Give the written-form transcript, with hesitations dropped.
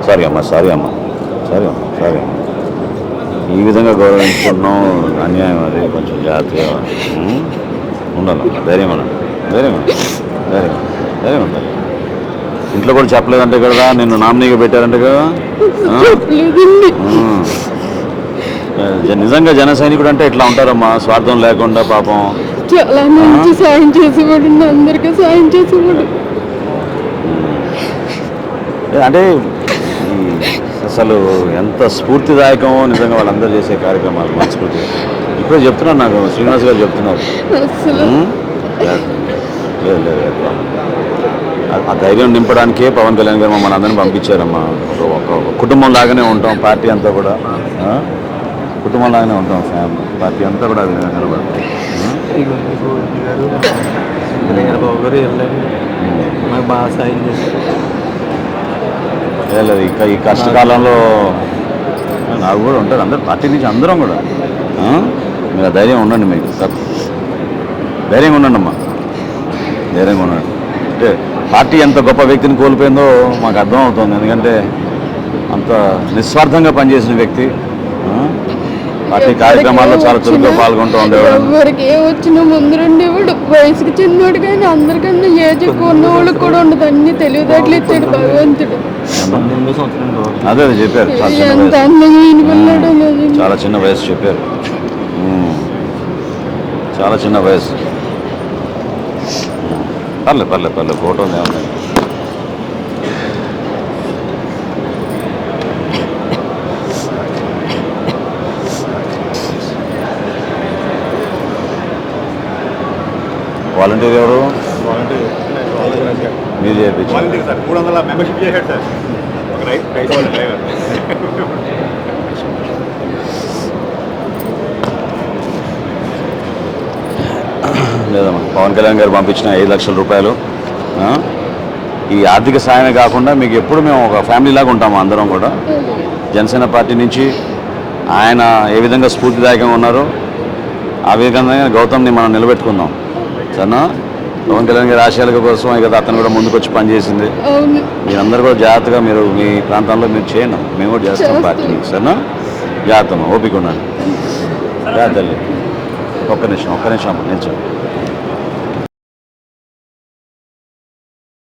Sorry అమ్మా sorry అమ్మా sorry అమ్మా సారీ అమ్మా ఈ విధంగా గౌరవించుకుంటున్నాం అన్యాయం అది కొంచెం జాగ్రత్తగా ఉండాలి. ధైర్యం ఉండాలి, ధైర్యం ధైర్యం ధైర్యం ఉండాలి. ఇంట్లో కూడా చెప్పలేదంటే కదా, నిన్ను నామినీగా పెట్టారంటే కదా. నిజంగా జన సైనికుడు అంటే ఇట్లా ఉంటారమ్మా, స్వార్థం లేకుండా పాపం. చాలా మంచి సాయం చేసేవాడు, అందరికీ సాయం చేసేవాడు. అంటే అసలు ఎంత స్ఫూర్తిదాయకమో నిజంగా వాళ్ళందరూ చేసే కార్యక్రమాలు మనస్ఫూర్తి. ఇప్పుడే చెప్తున్నాను, నాకు శ్రీనివాస్ గారు చెప్తున్నారు. ఆ ధైర్యం నింపడానికే పవన్ కళ్యాణ్ గారు మమ్మల్ని అందరినీ పంపించారమ్మా. ఒక కుటుంబం లాగానే ఉంటాం, పార్టీ అంతా కూడా కుటుంబం లాగానే ఉంటాం, ఫ్యామిలీ పార్టీ అంతా కూడా అది నిలబడతాం. బాగా సాయం చేశారు. లేదు ఇంకా ఈ కష్టకాలంలో నాకు కూడా ఉంటారు, అందరు పార్టీ నుంచి అందరం కూడా. మీరు ధైర్యం ఉండండి, మీకు ధైర్యంగా ఉండండి అమ్మా, ధైర్యంగా ఉండండి. అంటే పార్టీ ఎంత గొప్ప వ్యక్తిని కోల్పోయిందో మాకు అర్థం అవుతుంది. ఎందుకంటే అంత నిస్వార్థంగా పనిచేసిన వ్యక్తి, పార్టీ కార్యక్రమాల్లో చాలా చురుగ్గా పాల్గొంటూ ఉండేవాడు. ఎవరికి ఏ వచ్చినా ముందు ఉండేవాడు. వయసుకి చిన్నవాడు కానీ అందరికన్నా ఏజ్ ఉన్న వాళ్ళకి కూడా ఉండదు. అన్ని తెలివితేటలు ఇచ్చాడు భగవంతుడు. అదే చెప్పారు, చాలా చిన్న వయసు చెప్పారు, చాలా చిన్న వయసు. పర్లేదు ఫోటో ఏమన్నా. వాలంటీర్ ఎవరు? మీరు చేయించారు. లేదమ్మా, పవన్ కళ్యాణ్ గారు పంపించిన 5 లక్షల రూపాయలు ఈ ఆర్థిక సాయమే కాకుండా మీకు ఎప్పుడు మేము ఒక ఫ్యామిలీ లాగా ఉంటాము అందరం కూడా. జనసేన పార్టీ నుంచి ఆయన ఏ విధంగా స్ఫూర్తిదాయకంగా ఉన్నారో ఆ విధంగా గౌతమ్ని మనం నిలబెట్టుకుందాం సరేనా. పవన్ కళ్యాణ్ గారి ఆశయాల కోసం కదా అతను కూడా ముందుకు వచ్చి పనిచేసింది. మీరందరూ కూడా జాగ్రత్తగా మీరు మీ ప్రాంతంలో మీరు చేయండి, మేము కూడా చేస్తాం పార్టీని సరేనా. జాగ్రత్త ఓపిక ఉండండి. జాగ్రత్త. ఒక్క నిమిషం అమ్మ నిల్చోండి.